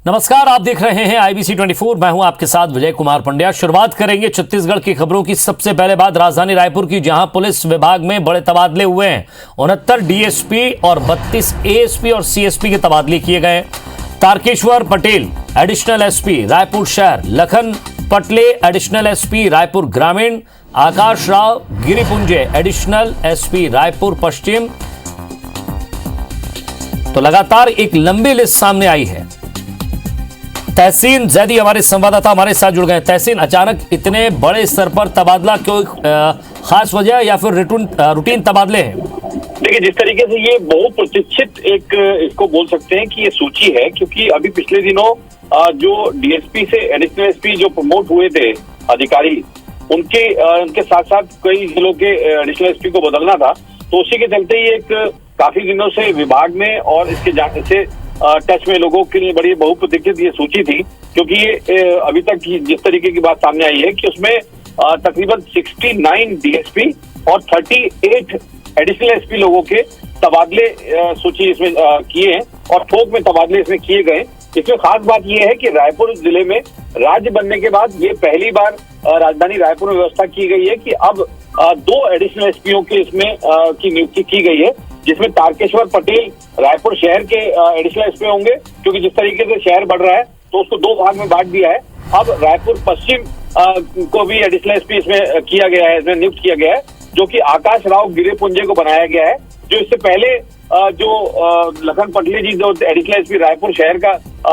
नमस्कार, आप देख रहे हैं IBC 24। मैं हूं आपके साथ विजय कुमार पंड्या। शुरुआत करेंगे छत्तीसगढ़ की खबरों की। सबसे पहले बात राजधानी रायपुर की, जहां पुलिस विभाग में बड़े तबादले हुए हैं। 69 DSP और 32 ASP और CSP के तबादले किए गए। तारकेश्वर पटेल एडिशनल SP रायपुर शहर, लखन पटले एडिशनल SP रायपुर ग्रामीण, आकाश राव गिरिपुंजे एडिशनल SP रायपुर पश्चिम। तो लगातार एक लंबी लिस्ट सामने आई है। तहसीन जैदी हमारे संवाददाता हमारे साथ जुड़ गए। तहसीन, अचानक इतने बड़े स्तर पर तबादला, क्यों, खास वजह या फिर रूटीन तबादले हैं? देखिए, जिस तरीके से ये बहुप्रतीक्षित एक इसको बोल सकते हैं कि ये सूची है, क्योंकि अभी पिछले दिनों जो DSP से एडिशनल SP जो प्रमोट हुए थे अधिकारी, उनके साथ साथ कई जिलों के एडिशनल SP को बदलना था। तो उसी के चलते ही एक काफी दिनों से विभाग में और इसके जाने से टच में लोगों के लिए बड़ी बहुप्रतीक्षित ये सूची थी, क्योंकि ये अभी तक जिस तरीके की बात सामने आई है कि उसमें तकरीबन 69 DSP और 38 एडिशनल SP लोगों के तबादले सूची इसमें किए हैं और थोक में तबादले इसमें किए गए। इसमें खास बात यह है कि रायपुर जिले में राज्य बनने के बाद ये पहली बार राजधानी रायपुर में व्यवस्था की गई है कि अब 2 एडिशनल SPओं के इसमें की नियुक्ति की गई है, जिसमें तारकेश्वर पटेल रायपुर शहर के एडिशनल SP होंगे, क्योंकि जिस तरीके से शहर बढ़ रहा है तो उसको 2 भाग में बांट दिया है। अब रायपुर पश्चिम को भी एडिशनल SP इसमें किया गया है, इसमें नियुक्त किया गया है, जो कि आकाश राव गिरिपुंजे को बनाया गया है। जो इससे पहले जो लखन पटले जी जो एडिशनल SP रायपुर शहर का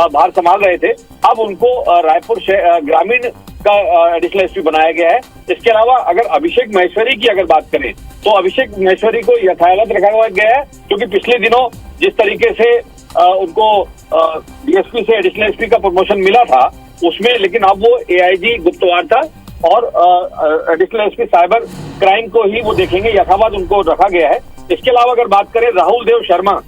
भार संभाल रहे थे, अब उनको रायपुर ग्रामीण का एडिशनल SP बनाया गया है। इसके अलावा अगर अभिषेक महेश्वरी की अगर बात करें तो अभिषेक महेश्वरी को यथावत रखा गया है, क्योंकि पिछले दिनों जिस तरीके से उनको DSP से एडिशनल SP का प्रमोशन मिला था उसमें, लेकिन अब वो AIG गुप्तवार था और एडिशनल SP साइबर क्राइम को ही वो देखेंगे, यथावत उनको रखा गया है। इसके अलावा अगर बात करें राहुल देव शर्मा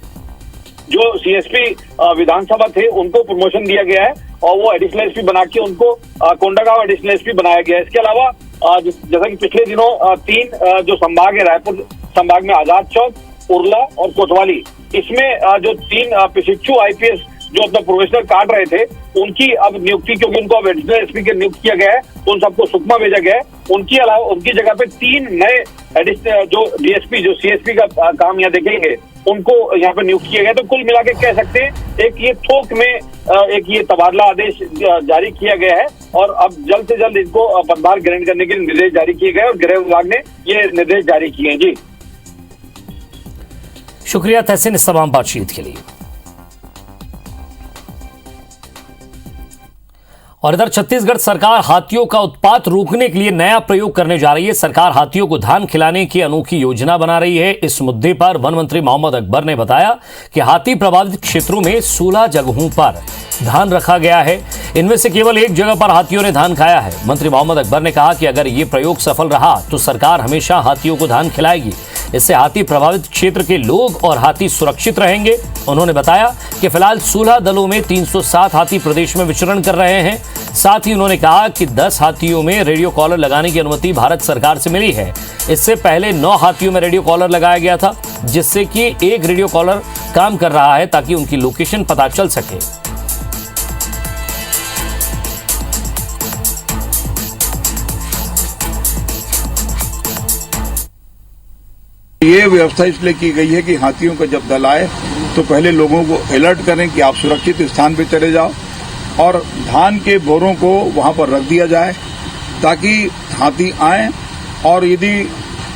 जो CSP विधानसभा थे, उनको प्रमोशन दिया गया है और वो एडिशनल SP बना के उनको कोंडागांव एडिशनल SP बनाया गया है। इसके अलावा जैसा कि पिछले दिनों 3 जो संभाग है, रायपुर संभाग में आजाद चौक, उरला और कोतवाली, इसमें जो 3 प्रशिक्षु IPS जो अपना प्रोफेशनल काट रहे थे, उनकी अब नियुक्ति, क्योंकि उनको अब एडिशनल SP के नियुक्त किया गया है, तो उन सबको सुकमा भेजा गया है। उनकी अलावा उनकी जगह पे 3 नए एडिशनल जो DSP जो CSP का काम यहाँ देखेंगे, उनको यहाँ पे नियुक्त किया गया। तो कुल मिला के कह सकते हैं एक ये थोक में एक ये तबादला आदेश जारी किया गया है और अब जल्द से जल्द इनको पदभार ग्रहण करने के निर्देश जारी किए गए और गृह विभाग ने ये निर्देश जारी किए हैं। जी शुक्रिया तहसीन इस तमाम बातचीत के लिए। और इधर छत्तीसगढ़ सरकार हाथियों का उत्पात रोकने के लिए नया प्रयोग करने जा रही है। सरकार हाथियों को धान खिलाने की अनोखी योजना बना रही है। इस मुद्दे पर वन मंत्री मोहम्मद अकबर ने बताया कि हाथी प्रभावित क्षेत्रों में 16 जगहों पर धान रखा गया है। इनमें से केवल 1 जगह पर हाथियों ने धान खाया है। मंत्री मोहम्मद अकबर ने कहा कि अगर ये प्रयोग सफल रहा तो सरकार हमेशा हाथियों को धान खिलाएगी। इससे हाथी प्रभावित क्षेत्र के लोग और हाथी सुरक्षित रहेंगे। उन्होंने बताया कि फिलहाल 16 दलों में 307 हाथी प्रदेश में विचरण कर रहे हैं। साथ ही उन्होंने कहा कि 10 हाथियों में रेडियो कॉलर लगाने की अनुमति भारत सरकार से मिली है। इससे पहले 9 हाथियों में रेडियो कॉलर लगाया गया था, जिससे कि एक रेडियो कॉलर काम कर रहा है ताकि उनकी लोकेशन पता चल सके। ये व्यवस्था इसलिए की गई है कि हाथियों का जब दल आए तो पहले लोगों को अलर्ट करें कि आप सुरक्षित स्थान पर चले जाओ और धान के बोरों को वहां पर रख दिया जाए ताकि हाथी आए और यदि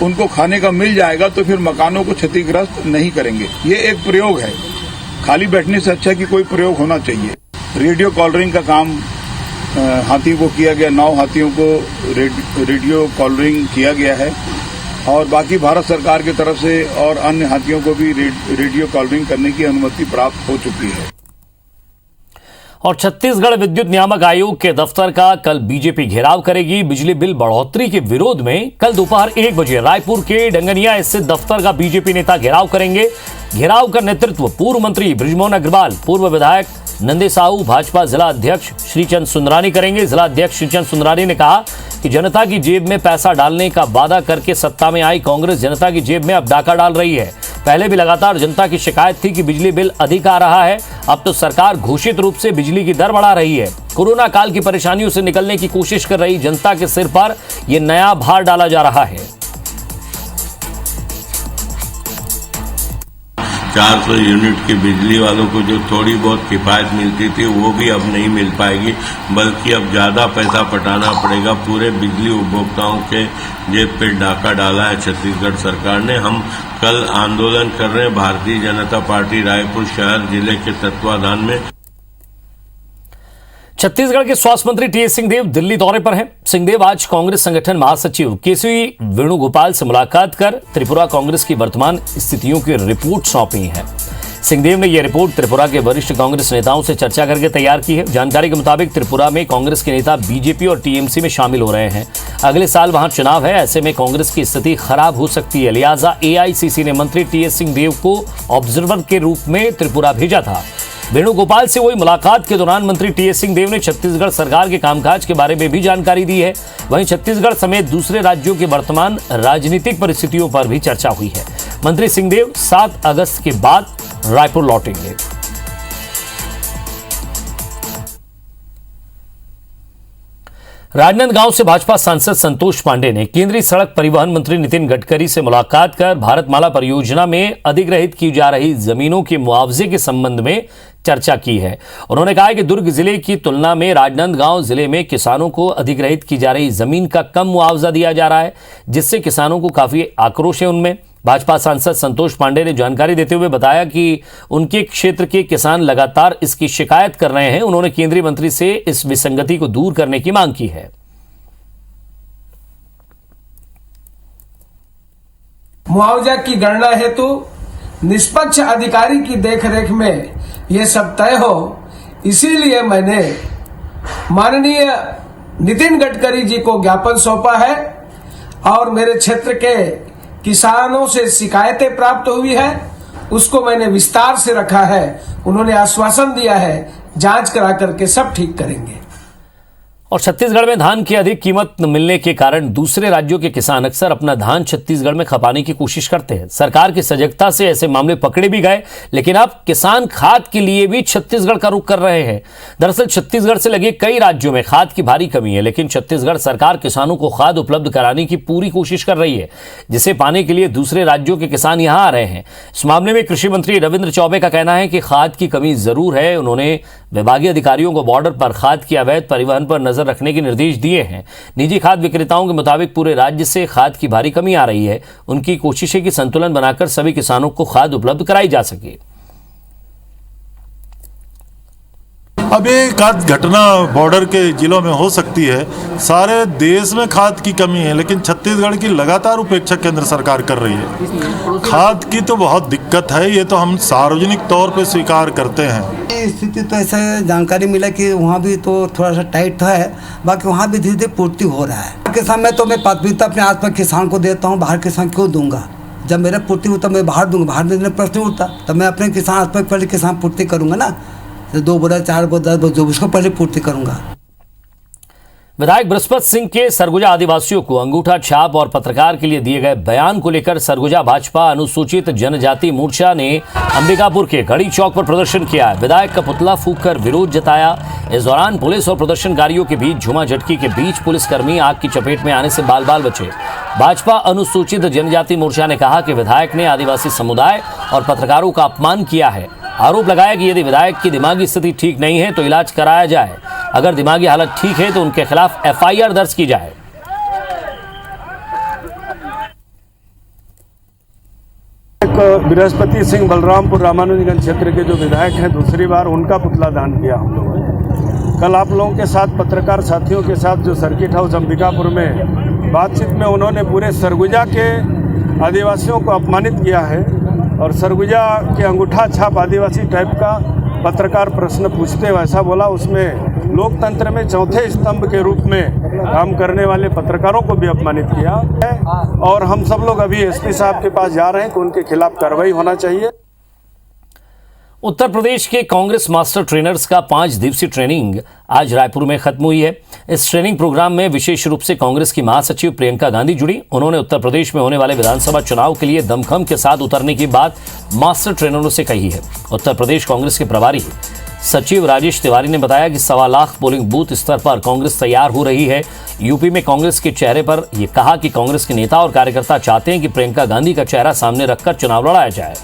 उनको खाने का मिल जाएगा तो फिर मकानों को क्षतिग्रस्त नहीं करेंगे। ये एक प्रयोग है, खाली बैठने से अच्छा कि कोई प्रयोग होना चाहिए। रेडियो कॉलरिंग का काम हाथियों को किया गया, 9 हाथियों को रेडियो कॉलरिंग किया गया है और बाकी भारत सरकार की तरफ से और अन्य हाथियों को भी रेडियो कॉलरिंग करने की अनुमति प्राप्त हो चुकी है। और छत्तीसगढ़ विद्युत नियामक आयोग के दफ्तर का कल बीजेपी घेराव करेगी। बिजली बिल बढ़ोतरी के विरोध में कल दोपहर 1 बजे रायपुर के डंगनिया स्थित दफ्तर का बीजेपी नेता घेराव करेंगे। घेराव का नेतृत्व पूर्व मंत्री बृजमोहन अग्रवाल, पूर्व विधायक नंदे साहू, भाजपा जिला अध्यक्ष श्रीचंद सुंदरानी करेंगे। जिला अध्यक्ष श्रीचंद सुंदरानी ने कहा कि जनता की जेब में पैसा डालने का वादा करके सत्ता में आई कांग्रेस जनता की जेब में अब डाका डाल रही है। पहले भी लगातार जनता की शिकायत थी कि बिजली बिल अधिक आ रहा है। अब तो सरकार घोषित रूप से बिजली की दर बढ़ा रही है। कोरोना काल की परेशानियों से निकलने की कोशिश कर रही जनता के सिर पर यह नया भार डाला जा रहा है। 400 यूनिट की बिजली वालों को जो थोड़ी बहुत किफायत मिलती थी वो भी अब नहीं मिल पाएगी, बल्कि अब ज्यादा पैसा पटाना पड़ेगा। पूरे बिजली उपभोक्ताओं के जेब पे डाका डाला है छत्तीसगढ़ सरकार ने। हम कल आंदोलन कर रहे हैं भारतीय जनता पार्टी रायपुर शहर जिले के तत्वाधान में। छत्तीसगढ़ के स्वास्थ्य मंत्री टीएस सिंहदेव दिल्ली दौरे पर हैं। सिंहदेव आज कांग्रेस संगठन महासचिव केसी वेणुगोपाल से मुलाकात कर त्रिपुरा कांग्रेस की वर्तमान स्थितियों की रिपोर्ट सौंपी है। सिंहदेव ने यह रिपोर्ट त्रिपुरा के वरिष्ठ कांग्रेस नेताओं से चर्चा करके तैयार की है। जानकारी के मुताबिक त्रिपुरा में कांग्रेस के नेता बीजेपी और टीएमसी में शामिल हो रहे हैं। अगले साल वहां चुनाव है, ऐसे में कांग्रेस की स्थिति खराब हो सकती है। लिहाजा एआईसीसी ने मंत्री टीएस सिंहदेव को ऑब्जर्वर के रूप में त्रिपुरा भेजा था। वेणुगोपाल से हुई मुलाकात के दौरान मंत्री टीएस सिंहदेव ने छत्तीसगढ़ सरकार के कामकाज के बारे में भी जानकारी दी है। वहीं छत्तीसगढ़ समेत दूसरे राज्यों की वर्तमान राजनीतिक परिस्थितियों पर भी चर्चा हुई है। मंत्री सिंहदेव 7 अगस्त के बाद रायपुर लौटेंगे। राजनांदगांव से भाजपा सांसद संतोष पांडे ने केंद्रीय सड़क परिवहन मंत्री नितिन गडकरी से मुलाकात कर भारतमाला परियोजना में अधिग्रहित की जा रही जमीनों के मुआवजे के संबंध में चर्चा की है। उन्होंने कहा कि दुर्ग जिले की तुलना में राजनांदगांव जिले में किसानों को अधिग्रहित की जा रही जमीन का कम मुआवजा दिया जा रहा है, जिससे किसानों को काफी आक्रोश है उनमें। भाजपा सांसद संतोष पांडे ने जानकारी देते हुए बताया कि उनके क्षेत्र के किसान लगातार इसकी शिकायत कर रहे हैं। उन्होंने केंद्रीय मंत्री से इस विसंगति को दूर करने की मांग की है। मुआवजा की गणना हेतु निष्पक्ष अधिकारी की देखरेख में यह सब तय हो, इसीलिए मैंने माननीय नितिन गडकरी जी को ज्ञापन सौंपा है और मेरे क्षेत्र के किसानों से शिकायतें प्राप्त हुई है, उसको मैंने विस्तार से रखा है। उन्होंने आश्वासन दिया है जांच करा करके सब ठीक करेंगे। और छत्तीसगढ़ में धान की अधिक कीमत मिलने के कारण दूसरे राज्यों के किसान अक्सर अपना धान छत्तीसगढ़ में खपाने की कोशिश करते हैं। सरकार की सजगता से ऐसे मामले पकड़े भी गए, लेकिन अब किसान खाद के लिए भी छत्तीसगढ़ का रुख कर रहे हैं। दरअसल छत्तीसगढ़ से लगे कई राज्यों में खाद की भारी कमी है, लेकिन छत्तीसगढ़ सरकार किसानों को खाद उपलब्ध कराने की पूरी कोशिश कर रही है, जिसे पाने के लिए दूसरे राज्यों के किसान यहां आ रहे हैं। इस मामले में कृषि मंत्री रविंद्र चौबे का कहना है कि खाद की कमी जरूर है। उन्होंने विभागीय अधिकारियों को बॉर्डर पर खाद की अवैध परिवहन पर नजर रखने के निर्देश दिए हैं। निजी खाद विक्रेताओं के मुताबिक पूरे राज्य से खाद की भारी कमी आ रही है। उनकी कोशिश है कि संतुलन बनाकर सभी किसानों को खाद उपलब्ध कराई जा सके। अब एक आध घटना बॉर्डर के जिलों में हो सकती है। सारे देश में खाद की कमी है, लेकिन छत्तीसगढ़ की लगातार उपेक्षा केंद्र सरकार कर रही है। खाद की तो बहुत दिक्कत है, ये तो हम सार्वजनिक तौर पे स्वीकार करते हैं। स्थिति तो ऐसा जानकारी मिला कि वहाँ भी तो थोड़ा सा टाइट है, बाकी वहाँ भी धीरे धीरे पूर्ति हो रहा है। किसान में तो मैं प्राथमिकता अपने आस पास किसान को देता हूँ, बाहर किसान क्यों दूंगा? जब मेरा पूर्ति होता मैं बाहर दूंगा, बाहर देने प्रश्न उठता, तब मैं अपने किसान आस पास पहले किसान पूर्ति करूंगा ना, 2 बोरा 4 बोरा 10 बोरा जो उसको पहले पूर्ति करूंगा। विधायक बृहस्पति सिंह के सरगुजा आदिवासियों को अंगूठा छाप और पत्रकार के लिए दिए गए बयान को लेकर सरगुजा भाजपा अनुसूचित जनजाति मोर्चा ने अंबिकापुर के घड़ी चौक पर प्रदर्शन किया है। विधायक का पुतला फूंक कर विरोध जताया। इस दौरान पुलिस और प्रदर्शनकारियों के बीच झुमाझटकी के बीच पुलिसकर्मी आग की चपेट में आने से बाल बाल बचे। भाजपा अनुसूचित जनजाति मोर्चा ने कहा कि विधायक ने आदिवासी समुदाय और पत्रकारों का अपमान किया है। आरोप लगाया कि यदि विधायक की दिमागी स्थिति ठीक नहीं है तो इलाज कराया जाए, अगर दिमागी हालत ठीक है तो उनके खिलाफ एफआईआर दर्ज की जाए। बृहस्पति सिंह बलरामपुर रामानुजगंज क्षेत्र के जो विधायक हैं, दूसरी बार उनका पुतला दान किया हम लोगों ने। कल आप लोगों के साथ पत्रकार साथियों के साथ जो सर्किट हाउस अंबिकापुर में बातचीत में उन्होंने पूरे सरगुजा के आदिवासियों को अपमानित किया है और सरगुजा के अंगूठा छाप आदिवासी टाइप का पत्रकार प्रश्न पूछते वैसा बोला। उसमें लोकतंत्र में चौथे स्तंभ के रूप में काम करने वाले पत्रकारों को भी अपमानित किया है और हम सब लोग अभी एसपी साहब के पास जा रहे हैं कि उनके खिलाफ कार्रवाई होना चाहिए। उत्तर प्रदेश के कांग्रेस मास्टर ट्रेनर्स का 5 दिवसीय ट्रेनिंग आज रायपुर में खत्म हुई है। इस ट्रेनिंग प्रोग्राम में विशेष रूप से कांग्रेस की महासचिव प्रियंका गांधी जुड़ी। उन्होंने उत्तर प्रदेश में होने वाले विधानसभा चुनाव के लिए दमखम के साथ उतरने की बात मास्टर ट्रेनरों से कही है। उत्तर प्रदेश कांग्रेस के प्रभारी सचिव राजेश तिवारी ने बताया कि 1.25 लाख पोलिंग बूथ स्तर पर कांग्रेस तैयार हो रही है। यूपी में कांग्रेस के चेहरे पर यह कहा कि कांग्रेस के नेता और कार्यकर्ता चाहते हैं कि प्रियंका गांधी का चेहरा सामने रखकर चुनाव लड़ाया जाए।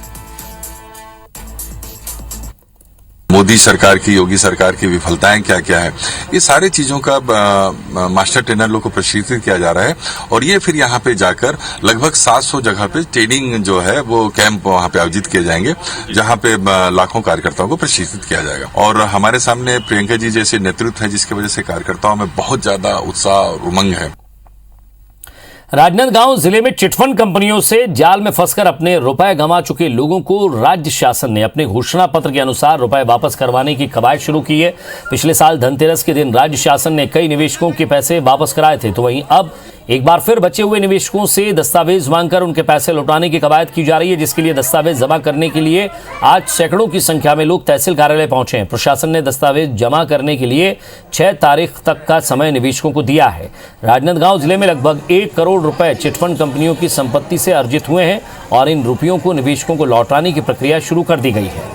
मोदी सरकार की, योगी सरकार की विफलताएं क्या क्या है, ये सारी चीजों का मास्टर ट्रेनर लोग को प्रशिक्षित किया जा रहा है। और ये फिर यहाँ पे जाकर लगभग 700 जगह पे ट्रेनिंग जो है वो कैंप वहाँ पे आयोजित किए जाएंगे, जहाँ पे लाखों कार्यकर्ताओं को प्रशिक्षित किया जाएगा। और हमारे सामने प्रियंका जी जैसे नेतृत्व है, जिसकी वजह से कार्यकर्ताओं में बहुत ज्यादा उत्साह और उमंग है। राजनांदगांव जिले में चिटफंड कंपनियों से जाल में फंसकर अपने रुपए गंवा चुके लोगों को राज्य शासन ने अपने घोषणा पत्र के अनुसार रुपए वापस करवाने की कवायद शुरू की है। पिछले साल धनतेरस के दिन राज्य शासन ने कई निवेशकों के पैसे वापस कराए थे, तो वहीं अब एक बार फिर बचे हुए निवेशकों से दस्तावेज मांगकर उनके पैसे लौटाने की कवायद की जा रही है, जिसके लिए दस्तावेज जमा करने के लिए आज सैकड़ों की संख्या में लोग तहसील कार्यालय पहुंचे हैं। प्रशासन ने दस्तावेज जमा करने के लिए 6 तारीख तक का समय निवेशकों को दिया है। राजनांदगांव जिले में लगभग 1 करोड़ रुपए चिटफंड कंपनियों की संपत्ति से अर्जित हुए हैं और इन रुपयों को निवेशकों को लौटाने की प्रक्रिया शुरू कर दी गई है।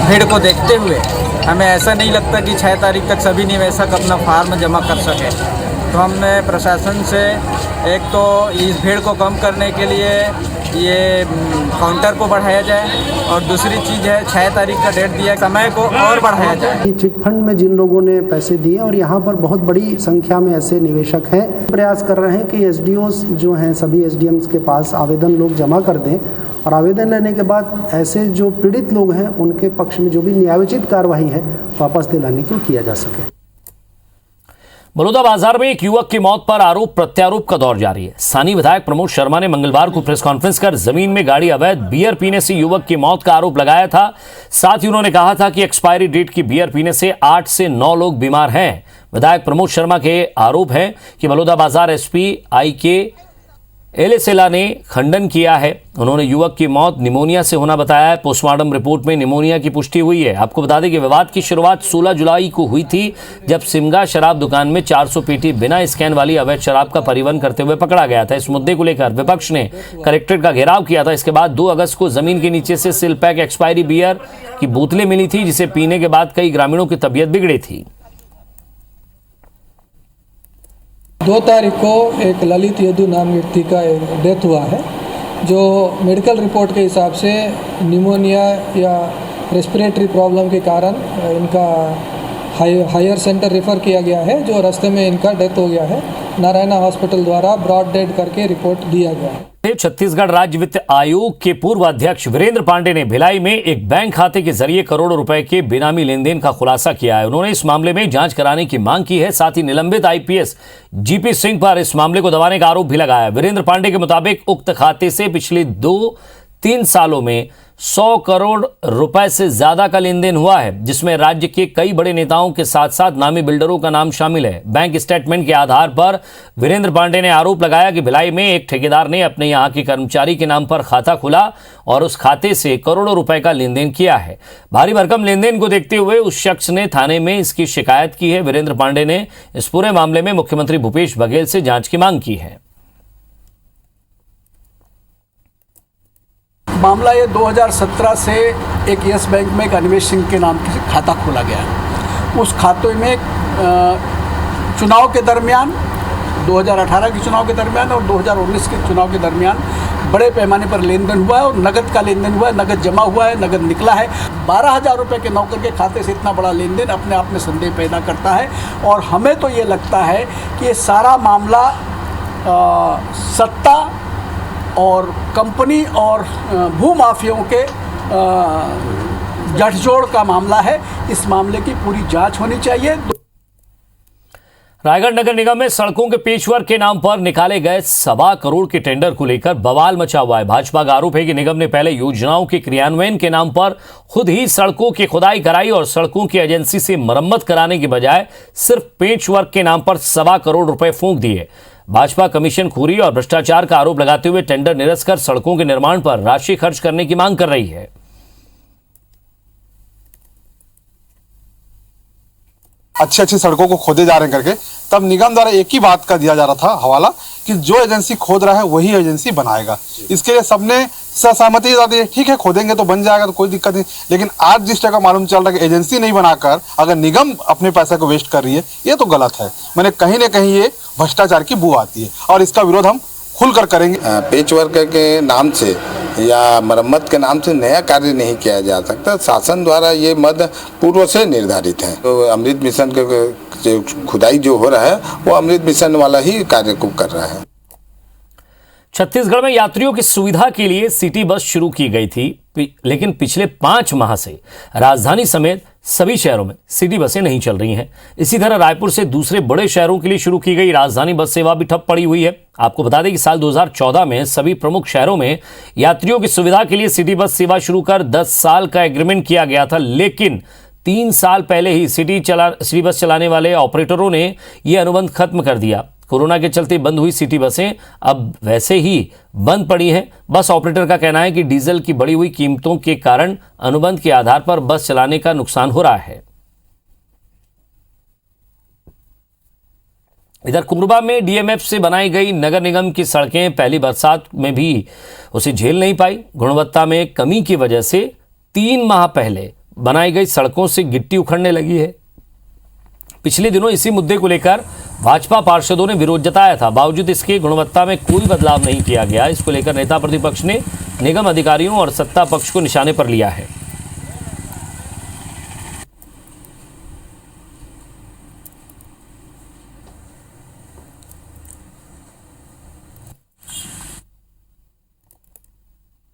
भीड़ को देखते हुए हमें ऐसा नहीं लगता कि 6 तारीख तक सभी निवेशक अपना फार्म जमा कर सके, तो हमने प्रशासन से एक तो इस भीड़ को कम करने के लिए ये काउंटर को बढ़ाया जाए और दूसरी चीज़ है 6 तारीख का डेट दिया, समय को और बढ़ाया जाए। चिटफंड में जिन लोगों ने पैसे दिए और यहाँ पर बहुत बड़ी संख्या में ऐसे निवेशक हैं, प्रयास कर रहे हैं कि एसडीओस जो हैं सभी एसडीएम्स के पास आवेदन लोग जमा कर दें और आवेदन लेने के बाद ऐसे जो पीड़ित लोग हैं उनके पक्ष में जो भी न्यायोचित कार्रवाई है वापस दिलाने की किया जा सके। बलौदाबाजार में एक युवक की मौत पर आरोप प्रत्यारोप का दौर जारी है। स्थानीय विधायक प्रमोद शर्मा ने मंगलवार को प्रेस कॉन्फ्रेंस कर जमीन में गाड़ी अवैध बियर पीने से युवक की मौत का आरोप लगाया था। साथ ही उन्होंने कहा था कि एक्सपायरी डेट की बियर पीने से 8 से 9 लोग बीमार हैं। विधायक प्रमोद शर्मा के आरोप है कि बलौदाबाजार एसपी IK एलेसेला ने खंडन किया है। उन्होंने युवक की मौत निमोनिया से होना बताया है। पोस्टमार्टम रिपोर्ट में निमोनिया की पुष्टि हुई है। आपको बता दें कि विवाद की शुरुआत 16 जुलाई को हुई थी, जब सिमगा शराब दुकान में 400 पेटी बिना स्कैन वाली अवैध शराब का परिवहन करते हुए पकड़ा गया था। इस मुद्दे को लेकर विपक्ष ने कलेक्ट्रेट का घेराव किया था। इसके बाद 2 अगस्त को जमीन के नीचे से सिल पैक एक्सपायरी बियर की बोतलें मिली थी, जिसे पीने के बाद कई ग्रामीणों की तबीयत बिगड़ी थी। 2 तारीख को एक ललित यदु नाम व्यक्ति का डेथ हुआ है, जो मेडिकल रिपोर्ट के हिसाब से निमोनिया या रेस्पिरेटरी प्रॉब्लम के कारण इनका हायर सेंटर रेफर किया गया है, जो रास्ते में इनका डेथ हो गया है। नारायणा हॉस्पिटल द्वारा ब्रॉड डेड करके रिपोर्ट दिया गया है। छत्तीसगढ़ राज्य वित्त आयोग के पूर्व अध्यक्ष वीरेंद्र पांडे ने भिलाई में एक बैंक खाते के जरिए करोड़ों रुपए के बेनामी लेनदेन का खुलासा किया है। उन्होंने इस मामले में जांच कराने की मांग की है। साथ ही निलंबित IPS GP सिंह पर इस मामले को दबाने का आरोप भी लगाया है। वीरेंद्र पांडे के मुताबिक उक्त खाते से पिछले 2-3 सालों में 100 करोड़ रुपए से ज्यादा का लेन देन हुआ है, जिसमें राज्य के कई बड़े नेताओं के साथ साथ नामी बिल्डरों का नाम शामिल है। बैंक स्टेटमेंट के आधार पर वीरेंद्र पांडे ने आरोप लगाया कि भिलाई में एक ठेकेदार ने अपने यहां के कर्मचारी के नाम पर खाता खुला और उस खाते से करोड़ों रुपए का लेन देन किया है। भारी भरकम लेन देन को देखते हुए उस शख्स ने थाने में इसकी शिकायत की है। वीरेंद्र पांडे ने इस पूरे मामले में मुख्यमंत्री भूपेश बघेल से जांच की मांग की है। मामला ये 2017 से एक यस बैंक में एक अनिमेश सिंह के नाम से खाता खोला गया। उस खाते में चुनाव के दरमियान 2018 के चुनाव के दरमियान और 2019 के चुनाव के दरमियान बड़े पैमाने पर लेन देन हुआ है और नगद का लेन देन हुआ है, नगद जमा हुआ है, नगद निकला है। 12,000 रुपये के नौकर के खाते से इतना बड़ा लेन देन अपने आप में संदेह पैदा करता है। और हमें तो ये लगता है कि ये सारा मामला सत्ता और कंपनी और भूमाफियाओं के गठजोड़ का मामला है। इस मामले की पूरी जांच होनी चाहिए। रायगढ़ नगर निगम में सड़कों के पेचवर्क के नाम पर निकाले गए 1.25 करोड़ के टेंडर को लेकर बवाल मचा हुआ है। भाजपा का आरोप है कि निगम ने पहले योजनाओं के क्रियान्वयन के नाम पर खुद ही सड़कों की खुदाई कराई और सड़कों की एजेंसी से मरम्मत कराने के बजाय सिर्फ पेचवर्क के नाम पर 1.25 करोड़ रुपए फूंक दिए। भाजपा कमीशन खोरी और भ्रष्टाचार का आरोप लगाते हुए टेंडर निरस्त कर सड़कों के निर्माण पर राशि खर्च करने की मांग कर रही है। अच्छी सड़कों को खोदे जा रहे हैं करके, तब निगम द्वारा एक ही बात का दिया जा रहा था हवाला कि जो एजेंसी खोद रहा है वही एजेंसी बनाएगा। इसके लिए सबने सहमति दी है, ठीक है खोदेंगे तो बन जाएगा तो कोई दिक्कत नहीं। लेकिन आज जिस जगह मालूम चल रहा है कि एजेंसी नहीं बनाकर अगर निगम अपने पैसे को वेस्ट कर रही है, ये तो गलत है। मैंने कहीं ना कहीं ये भ्रष्टाचार की बू आती है और इसका विरोध हम खुलकर करेंगे। पेच वर्क के नाम से या मरम्मत के नाम से नया कार्य नहीं किया जा सकता। शासन द्वारा ये मद पूर्व से निर्धारित है। तो अमृत मिशन के खुदाई जो हो रहा है वो अमृत मिशन वाला ही कार्य को कर रहा है। छत्तीसगढ़ में यात्रियों की सुविधा के लिए सिटी बस शुरू की गई थी, लेकिन पिछले 5 माह से राजधानी समेत सभी शहरों में सिटी बसें नहीं चल रही हैं। इसी तरह रायपुर से दूसरे बड़े शहरों के लिए शुरू की गई राजधानी बस सेवा भी ठप पड़ी हुई है। आपको बता दें कि साल 2014 में सभी प्रमुख शहरों में यात्रियों की सुविधा के लिए सिटी बस सेवा शुरू कर 10 साल का एग्रीमेंट किया गया था, लेकिन 3 साल पहले ही सिटी बस चलाने वाले ऑपरेटरों ने यह अनुबंध खत्म कर दिया। कोरोना के चलते बंद हुई सिटी बसें अब वैसे ही बंद पड़ी हैं। बस ऑपरेटर का कहना है कि डीजल की बढ़ी हुई कीमतों के कारण अनुबंध के आधार पर बस चलाने का नुकसान हो रहा है। इधर कुमरुबा में डीएमएफ से बनाई गई नगर निगम की सड़कें पहली बरसात में भी उसे झेल नहीं पाई। गुणवत्ता में कमी की वजह से 3 माह पहले बनाई गई सड़कों से गिट्टी उखड़ने लगी है। पिछले दिनों इसी मुद्दे को लेकर भाजपा पार्षदों ने विरोध जताया था। बावजूद इसके गुणवत्ता में कोई बदलाव नहीं किया गया। इसको लेकर नेता प्रतिपक्ष ने निगम अधिकारियों और सत्ता पक्ष को निशाने पर लिया है।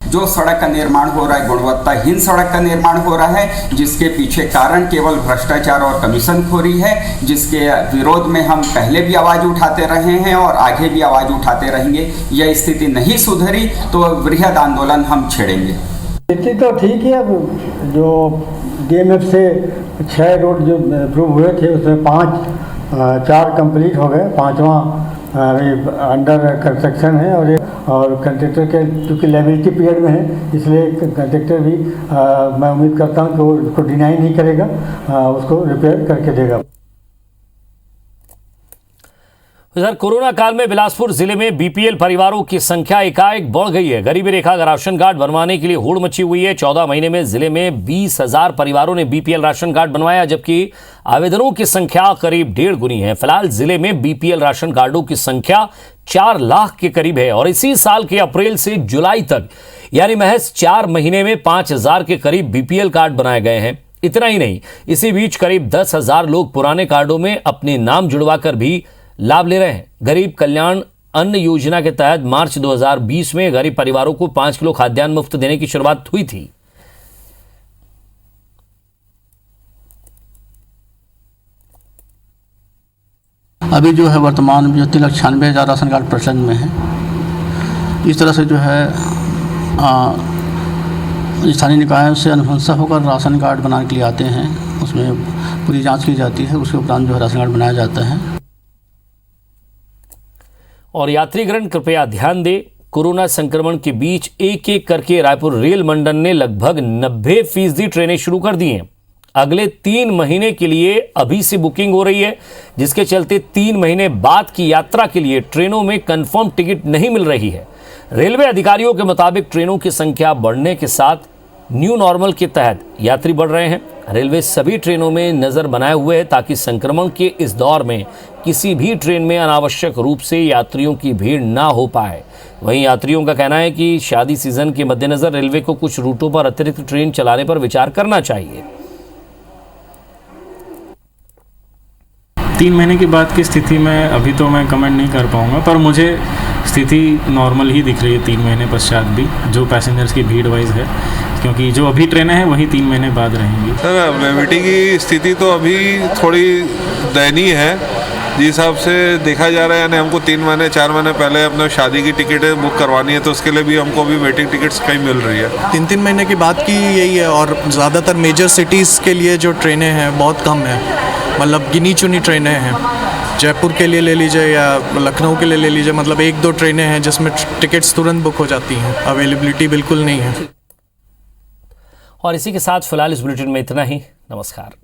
जो सड़क का निर्माण हो रहा है गुणवत्ताहीन सड़क का निर्माण हो रहा है, जिसके पीछे कारण केवल भ्रष्टाचार और कमीशनखोरी है, जिसके विरोध में हम पहले भी आवाज उठाते रहे हैं और आगे भी आवाज उठाते रहेंगे। यह स्थिति नहीं सुधरी तो बृहद आंदोलन हम छेड़ेंगे। स्थिति तो ठीक है। अब जो डीएमएफ से 6 रोड जो अप्रूव हुए थे उसमें 4 कंप्लीट हो गए, 5वां अभी अंडर कंस्ट्रक्शन है और कंट्रेक्टर के क्योंकि लायबिलिटी पीरियड में है इसलिए कंट्रेक्टर भी मैं उम्मीद करता हूं कि वो उसको डिनाई नहीं करेगा, उसको रिपेयर करके देगा। इधर कोरोना काल में बिलासपुर जिले में बीपीएल परिवारों की संख्या एकाएक बढ़ गई है। गरीबी रेखा का राशन कार्ड बनवाने के लिए होड़ मची हुई है। 14 महीने में जिले में 20,000 परिवारों ने बीपीएल राशन कार्ड बनवाया, जबकि आवेदनों की संख्या करीब 1.5 गुनी है। फिलहाल जिले में बीपीएल राशन कार्डों की संख्या 4 लाख के करीब है और इसी साल के अप्रैल से जुलाई तक यानी महज 4 महीने में 5,000 के करीब बीपीएल कार्ड बनाए गए हैं। इतना ही नहीं, इसी बीच करीब 10,000 लोग पुराने कार्डों में अपने नाम जुड़वाकर भी लाभ ले रहे हैं। गरीब कल्याण अन्न योजना के तहत मार्च 2020 में गरीब परिवारों को 5 किलो खाद्यान्न मुफ्त देने की शुरुआत हुई थी। अभी जो है वर्तमान में 3,96,000 राशन कार्ड प्रचलन में है। इस तरह से जो है स्थानीय निकायों से अनुशंसा होकर राशन कार्ड बनाने के लिए आते हैं, उसमें पूरी जांच की जाती है, उसके उपरांत जो है राशन कार्ड बनाया जाता है। और यात्रीगण कृपया ध्यान दें, कोरोना संक्रमण के बीच एक एक करके रायपुर रेल मंडल ने लगभग 90% ट्रेनें शुरू कर दी हैं। अगले 3 महीने के लिए अभी से बुकिंग हो रही है, जिसके चलते 3 महीने बाद की यात्रा के लिए ट्रेनों में कंफर्म टिकट नहीं मिल रही है। रेलवे अधिकारियों के मुताबिक ट्रेनों की संख्या बढ़ने के साथ न्यू नॉर्मल के तहत यात्री बढ़ रहे हैं। रेलवे सभी ट्रेनों में नजर बनाए हुए है ताकि संक्रमण के इस दौर में किसी भी ट्रेन में अनावश्यक रूप से यात्रियों की भीड़ ना हो पाए। वहीं यात्रियों का कहना है कि शादी सीजन के मद्देनजर रेलवे को कुछ रूटों पर अतिरिक्त ट्रेन चलाने पर विचार करना चाहिए। 3 महीने के बाद की स्थिति में अभी तो मैं कमेंट नहीं कर पाऊंगा, पर मुझे स्थिति नॉर्मल ही दिख रही है 3 महीने पश्चात भी, जो पैसेंजर्स की भीड़ वाइज है, क्योंकि जो अभी ट्रेनें हैं वही 3 महीने बाद रहेंगी। सर अवेलेबिलिटी की स्थिति तो अभी थोड़ी दयनीय है। जिस हिसाब से देखा जा रहा है, यानी हमको 3 महीने 4 महीने पहले अपने शादी की टिकटें बुक करवानी है, तो उसके लिए भी हमको अभी वेटिंग टिकट्स कहीं मिल रही है। 3 महीने की बात की यही है और ज़्यादातर मेजर सिटीज़ के लिए जो ट्रेनें हैं बहुत कम है, मतलब गिनी चुनी ट्रेनें हैं। जयपुर के लिए ले लीजिए या लखनऊ के लिए ले लीजिए, मतलब 1-2 ट्रेनें हैं जिसमें टिकट्स तुरंत बुक हो जाती हैं, अवेलेबिलिटी बिल्कुल नहीं है। और इसी के साथ फिलहाल इस बुलेटिन में इतना ही। नमस्कार।